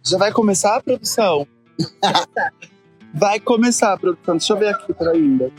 Já vai começar a produção? Vai começar a produção. Deixa eu ver aqui por ainda.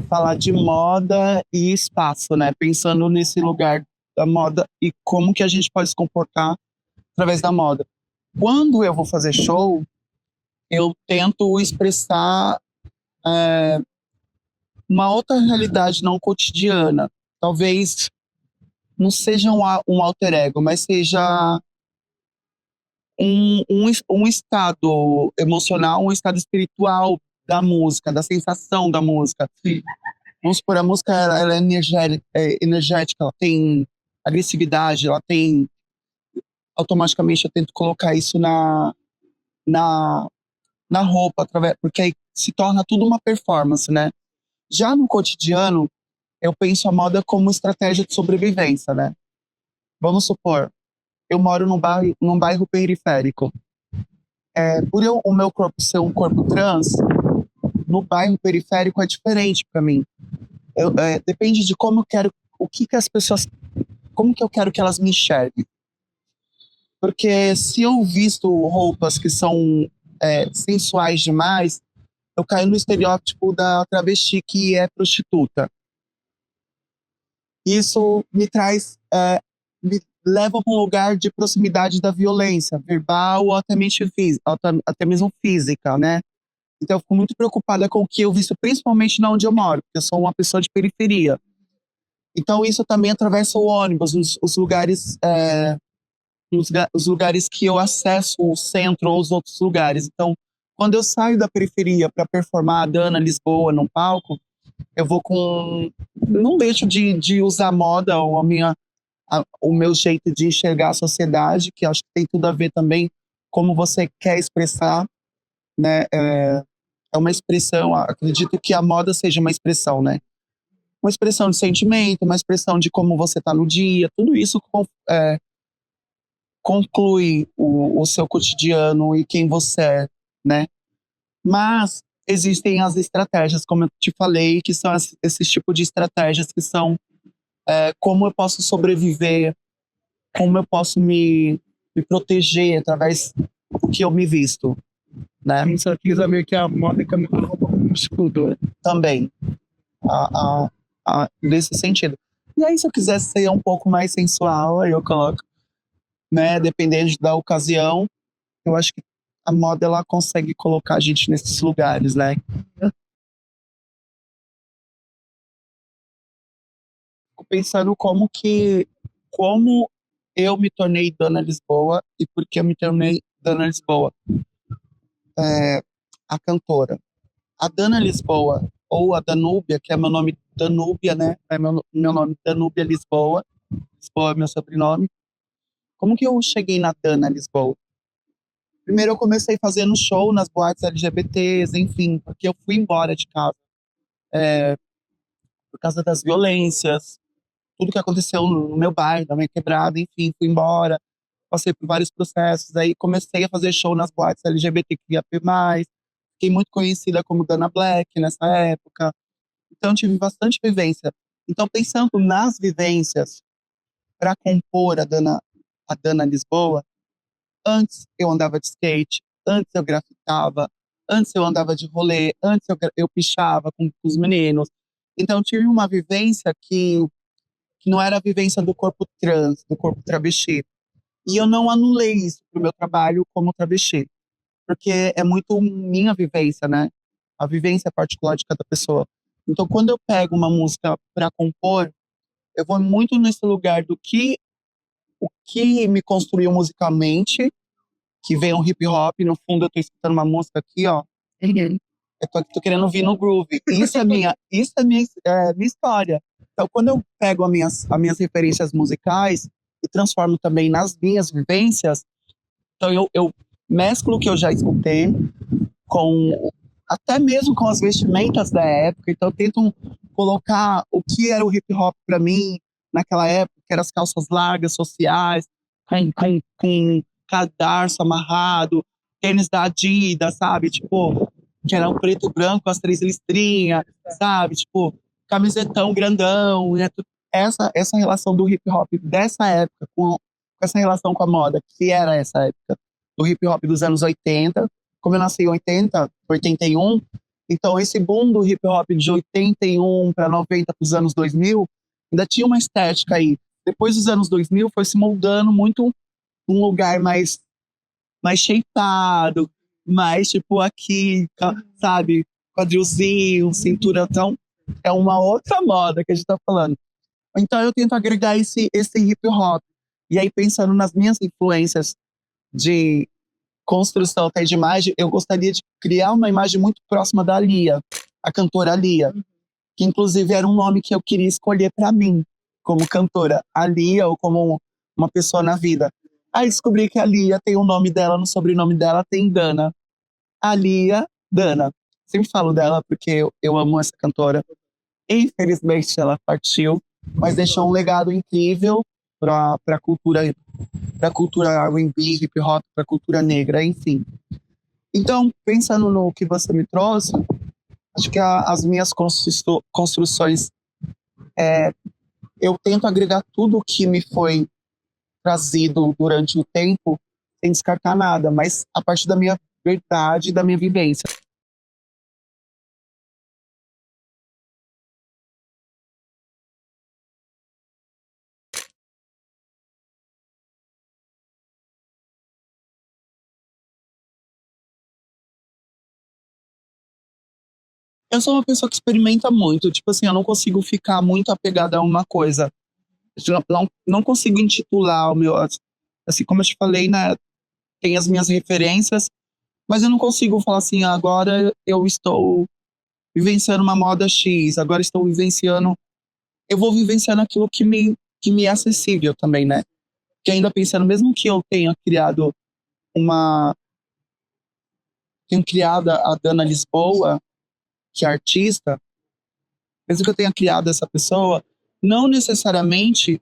Falar de moda e espaço, né? Pensando nesse lugar da moda e como que a gente pode se comportar através da moda. Quando eu vou fazer show, eu tento expressar uma outra realidade não cotidiana. Talvez não seja um alter ego, mas seja um estado emocional, um estado espiritual da música, da sensação da música. Sim. Vamos supor, a música ela é energética, ela tem agressividade, ela tem. Automaticamente eu tento colocar isso na, na roupa, porque aí se torna tudo uma performance, né? Já no cotidiano, eu penso a moda como estratégia de sobrevivência, né? Vamos supor, eu moro num bairro periférico. O meu corpo ser um corpo trans, no bairro periférico é diferente para mim. Depende de como eu quero, o que que as pessoas, como que eu quero que elas me enxerguem. Porque se eu visto roupas que são sensuais demais, eu caio no estereótipo da travesti que é prostituta. Isso me leva para um lugar de proximidade da violência, verbal ou até mesmo física, né? Então eu fico muito preocupada com o que eu visto, principalmente na onde eu moro, porque eu sou uma pessoa de periferia. Então isso também atravessa o ônibus, os lugares, os lugares que eu acesso o centro ou os outros lugares. Então, quando eu saio da periferia para performar a Dana Lisboa num palco, eu vou com. Não deixo de usar moda ou o meu jeito de enxergar a sociedade, que acho que tem tudo a ver também como você quer expressar, né? É uma expressão, acredito que a moda seja uma expressão, né? Uma expressão de sentimento, uma expressão de como você está no dia, tudo isso conclui o seu cotidiano e quem você é, né? Mas existem as estratégias, como eu te falei, que são esse tipo de estratégias que são como eu posso sobreviver, como eu posso me proteger através do que eu me visto, né? Isso aqui também que a moda que a roupa como escudo. Também, nesse sentido. E aí, se eu quiser ser um pouco mais sensual, aí eu coloco, né? Dependendo da ocasião, eu acho que a moda ela consegue colocar a gente nesses lugares, né? Fico pensando como eu me tornei Dona Lisboa e por que eu me tornei Dona Lisboa, a cantora. A Dana Lisboa, ou a Danúbia, que é meu nome Danúbia, né? É meu nome Danúbia Lisboa. Lisboa é meu sobrenome. Como que eu cheguei na Dana Lisboa? Primeiro eu comecei fazendo show nas boates LGBTs, enfim, porque eu fui embora de casa por causa das violências, tudo que aconteceu no meu bairro, na minha quebrada, enfim, fui embora, passei por vários processos, aí comecei a fazer show nas boates LGBTQIA+, fiquei muito conhecida como Dana Black nessa época, então tive bastante vivência. Então, pensando nas vivências para compor a Dana Lisboa, antes eu andava de skate, antes eu grafitava, antes eu andava de rolê, antes eu pichava com os meninos. Então, eu tive uma vivência que não era a vivência do corpo trans, do corpo travesti. E eu não anulei isso pro meu trabalho como travesti, porque é muito minha vivência, né? A vivência particular de cada pessoa. Então, quando eu pego uma música para compor, eu vou muito nesse lugar do que o que me construiu musicalmente que vem um hip hop, no fundo eu tô escutando uma música aqui, ó. Tô querendo ouvir no groove. Isso é minha história. Então, quando eu pego as minhas referências musicais e transformo também nas minhas vivências, então eu mesclo o que eu já escutei com até mesmo com as vestimentas da época. Então, eu tento colocar o que era o hip hop para mim naquela época, que eram as calças largas, sociais, com cadarço amarrado, tênis da Adidas, sabe? Tipo, que era um preto e branco, as 3 listrinhas, sabe? Tipo, camisetão grandão. Essa relação do hip hop dessa época, com essa relação com a moda, que era essa época do hip hop dos anos 80. Como eu nasci em 81, então esse boom do hip hop de 81 para 90 para os anos 2000, ainda tinha uma estética aí. Depois dos anos 2000 foi se moldando muito um lugar mais shapeado, mais tipo aqui, sabe, quadrilzinho, cintura. Então é uma outra moda que a gente tá falando. Então eu tento agregar esse hip hop. E aí, pensando nas minhas influências de construção até de imagem, eu gostaria de criar uma imagem muito próxima da Lia, a cantora Lia, que inclusive era um nome que eu queria escolher para mim, como cantora, a Lia, ou como uma pessoa na vida. Aí descobri que a Lia tem o nome dela, no sobrenome dela tem Dana. A Lia Dana. Sempre falo dela porque eu amo essa cantora. Infelizmente ela partiu, mas deixou um legado incrível para a cultura R&B, hip hop, para a cultura negra, enfim. Então, pensando no que você me trouxe, acho que as minhas construções, eu tento agregar tudo o que me foi trazido durante o tempo, sem descartar nada, mas a partir da minha verdade e da minha vivência. Eu sou uma pessoa que experimenta muito, tipo assim, eu não consigo ficar muito apegada a uma coisa. Não consigo intitular o meu, assim, como eu te falei, né, tem as minhas referências, mas eu não consigo falar assim, agora eu estou vivenciando uma moda X, agora estou vivenciando, eu vou vivenciando aquilo que me é acessível também, né? Que ainda pensando, mesmo que eu uma, tenha criado a Dana Lisboa, que é artista, mesmo que eu tenha criado essa pessoa, não necessariamente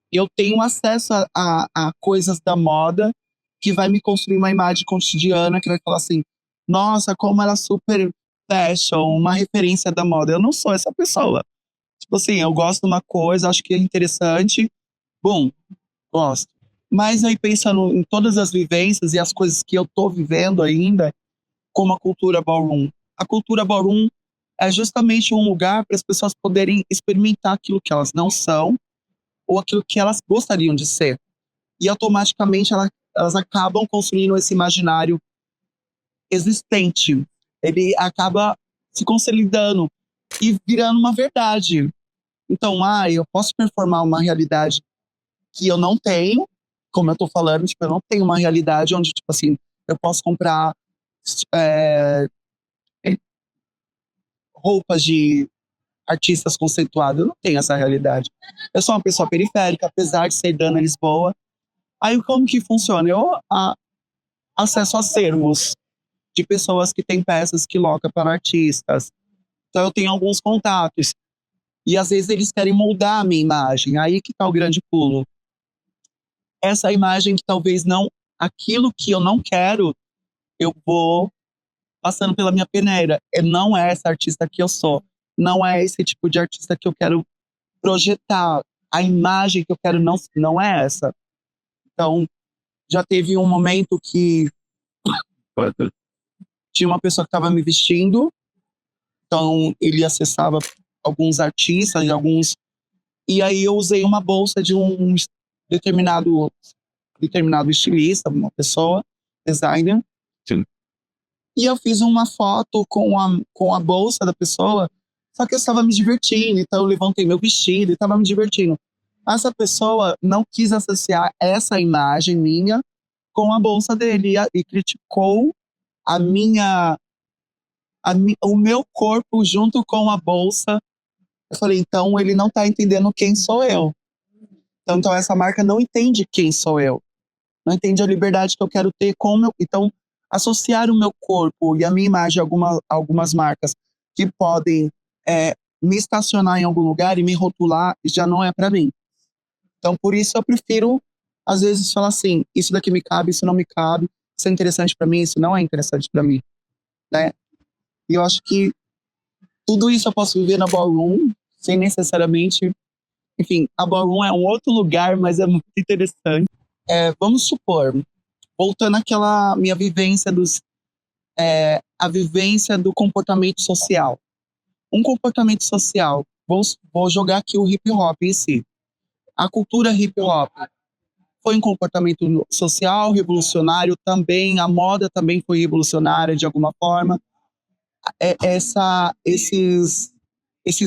eu tenho acesso a coisas da moda que vai me construir uma imagem cotidiana que vai falar assim, nossa, como ela é super fashion, uma referência da moda. Eu não sou essa pessoa. Tipo assim, eu gosto de uma coisa, acho que é interessante, bom, gosto. Mas aí pensando em todas as vivências e as coisas que eu tô vivendo ainda, como a cultura ballroom. A cultura ballroom é justamente um lugar para as pessoas poderem experimentar aquilo que elas não são ou aquilo que elas gostariam de ser. E automaticamente elas acabam construindo esse imaginário existente. Ele acaba se consolidando e virando uma verdade. Então, eu posso performar uma realidade que eu não tenho, como eu tô falando, tipo, eu não tenho uma realidade onde, tipo assim, eu posso comprar é, roupas de artistas conceituados. Eu não tenho essa realidade. Eu sou uma pessoa periférica, apesar de ser Dana Lisboa. Aí como que funciona? Eu acesso a acervos de pessoas que têm peças que locam para artistas. Então eu tenho alguns contatos. E às vezes eles querem moldar a minha imagem. Aí que tá o grande pulo. Essa imagem que talvez não... Aquilo que eu não quero, eu vou passando pela minha peneira. Não é essa artista que eu sou. Não é esse tipo de artista que eu quero projetar. A imagem que eu quero não é essa. Então, já teve um momento que tinha uma pessoa que estava me vestindo, então ele acessava alguns artistas, e aí eu usei uma bolsa de um determinado estilista, uma pessoa, designer. Sim. E eu fiz uma foto com a bolsa da pessoa, só que eu estava me divertindo, então eu levantei meu vestido e estava me divertindo. Essa pessoa não quis associar essa imagem minha com a bolsa dele e criticou a minha, o meu corpo junto com a bolsa. Eu falei, então ele não tá entendendo quem sou eu. Então essa marca não entende quem sou eu. Não entende a liberdade que eu quero ter com o meu. Então, associar o meu corpo e a minha imagem a algumas marcas que podem me estacionar em algum lugar e me rotular já não é para mim. Então, por isso eu prefiro, às vezes, falar assim: isso daqui me cabe, isso não me cabe, isso é interessante para mim, isso não é interessante para mim, né? E eu acho que tudo isso eu posso viver na Ballroom, sem necessariamente. Enfim, a Ballroom é um outro lugar, mas é muito interessante. Vamos supor, voltando àquela minha vivência a vivência do comportamento social. Um comportamento social, vou jogar aqui o hip hop em si. A cultura hip hop foi um comportamento social, revolucionário também, a moda também foi revolucionária de alguma forma. Esses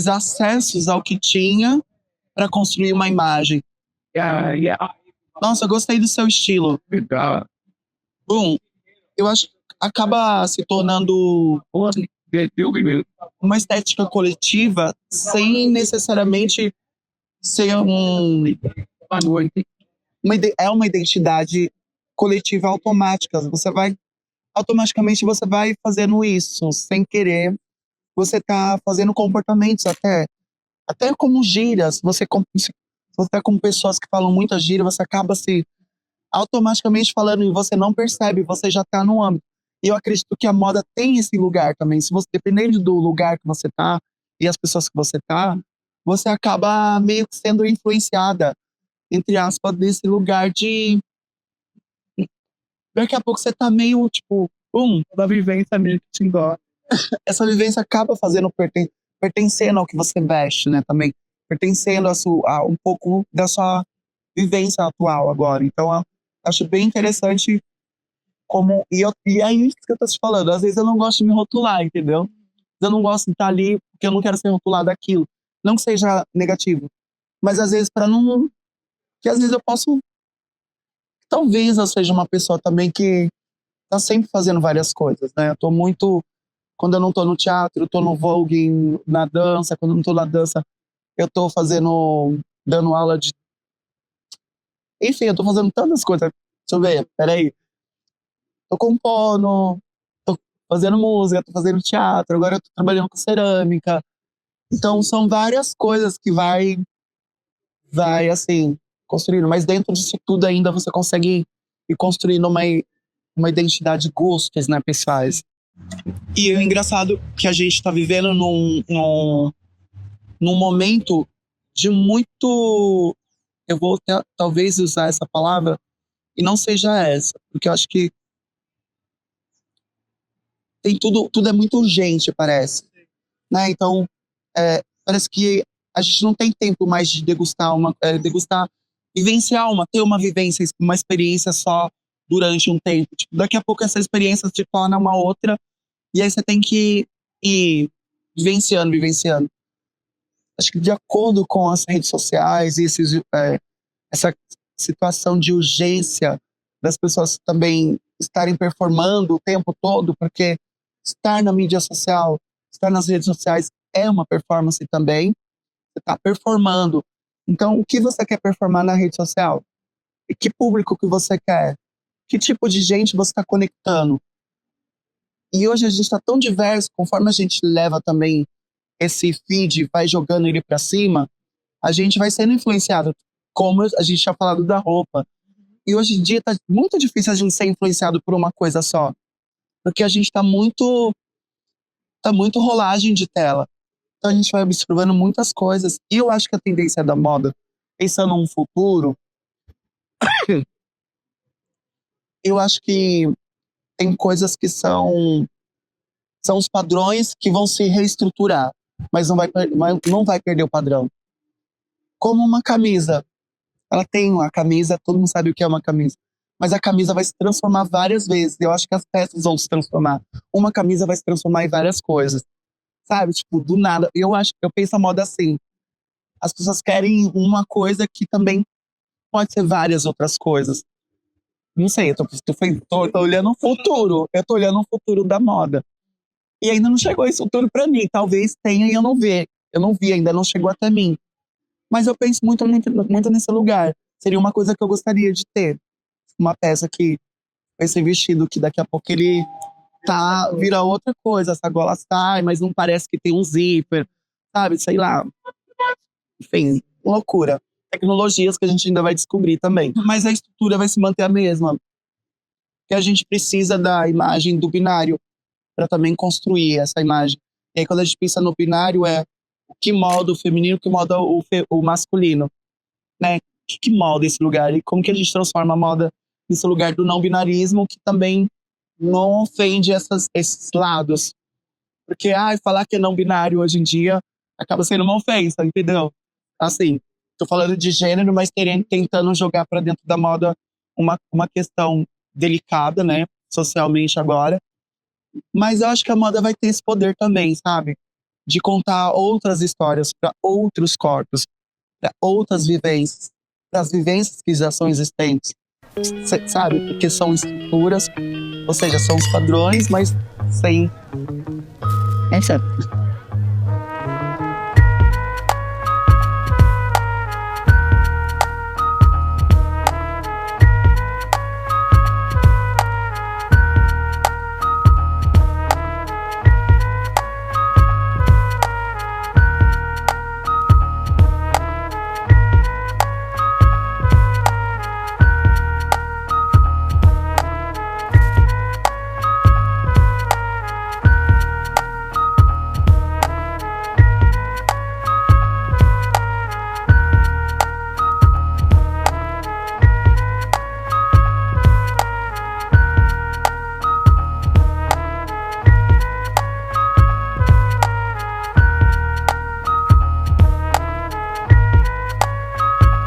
acessos ao que tinha para construir uma imagem. Nossa, eu gostei do seu estilo. Legal. Bom, eu acho que acaba se tornando uma estética coletiva sem necessariamente ser uma identidade coletiva automática. Automaticamente você vai fazendo isso sem querer. Você tá fazendo comportamentos até como gírias. Se você tá com pessoas que falam muita gíria, você acaba se automaticamente falando e você não percebe, você já tá no âmbito. E eu acredito que a moda tem esse lugar também. Se você, dependendo do lugar que você tá e as pessoas que você acaba meio que sendo influenciada, entre aspas, desse lugar de. Daqui a pouco você tá meio, tipo, da vivência mesmo que te engorda. Essa vivência acaba fazendo pertencendo ao que você veste, né, também. Pertencendo a um pouco da sua vivência atual agora. Então, eu acho bem interessante como. E é isso que eu tô te falando. Às vezes eu não gosto de me rotular, entendeu? Eu não gosto de estar ali porque eu não quero ser rotulado daquilo. Não que seja negativo. Mas às vezes, para não. Que às vezes eu posso. Talvez eu seja uma pessoa também que tá sempre fazendo várias coisas, né? Eu tô muito. Quando eu não tô no teatro, eu tô no Vogue, na dança. Quando eu não tô na dança, eu tô dando aula de. Enfim, eu tô fazendo tantas coisas. Deixa eu ver, peraí. Tô compondo, tô fazendo música, tô fazendo teatro, agora eu tô trabalhando com cerâmica. Então são várias coisas que vai assim, construindo. Mas dentro disso tudo ainda você consegue ir construindo uma identidade de gostos, né, pessoais. E é engraçado que a gente tá vivendo num momento de muito. Eu vou talvez usar essa palavra e não seja essa, porque eu acho que tem tudo é muito urgente, parece, né? Então, parece que a gente não tem tempo mais de vivenciar ter uma vivência, uma experiência só durante um tempo. Tipo, daqui a pouco essa experiência se torna uma outra e aí você tem que ir vivenciando. Acho que de acordo com as redes sociais e essa situação de urgência das pessoas também estarem performando o tempo todo, porque estar na mídia social, estar nas redes sociais é uma performance também. Você está performando. Então, o que você quer performar na rede social? E que público que você quer? Que tipo de gente você está conectando? E hoje a gente está tão diverso, conforme a gente leva também esse feed, vai jogando ele para cima, a gente vai sendo influenciado. Como a gente tinha falado da roupa. E hoje em dia tá muito difícil a gente ser influenciado por uma coisa só. Porque a gente tá muito rolagem de tela. Então a gente vai observando muitas coisas. E eu acho que a tendência da moda, pensando no futuro, eu acho que tem coisas que são os padrões que vão se reestruturar, mas não vai perder o padrão. Como uma camisa. Ela tem uma camisa, todo mundo sabe o que é uma camisa. Mas a camisa vai se transformar várias vezes. Eu acho que as peças vão se transformar. Uma camisa vai se transformar em várias coisas. Sabe? Tipo, do nada. Eu penso a moda assim. As pessoas querem uma coisa que também pode ser várias outras coisas. Não sei, tô olhando o futuro. Eu tô olhando o futuro da moda. E ainda não chegou esse futuro pra mim. Talvez tenha e eu não vi. Eu não vi, ainda não chegou até mim. Mas eu penso muito nesse lugar. Seria uma coisa que eu gostaria de ter. Uma peça que esse vestido que daqui a pouco ele vira outra coisa. Essa gola sai, mas não parece que tem um zíper, sabe? Sei lá. Enfim, loucura. Tecnologias que a gente ainda vai descobrir também. Mas a estrutura vai se manter a mesma. Que a gente precisa da imagem do binário para também construir essa imagem. E aí, quando a gente pensa no binário, é o que molda o feminino, o que molda o masculino, né? O que molda esse lugar? E como que a gente transforma a moda nesse lugar do não binarismo, que também não ofende esses lados. Porque, falar que é não binário hoje em dia acaba sendo uma ofensa, entendeu? Assim, tô falando de gênero, mas tentando jogar para dentro da moda uma questão delicada, né? Socialmente agora. Mas eu acho que a moda vai ter esse poder também, sabe? De contar outras histórias para outros corpos, para outras vivências, para as vivências que já são existentes, sabe? Porque são estruturas, ou seja, são os padrões, mas sem Essa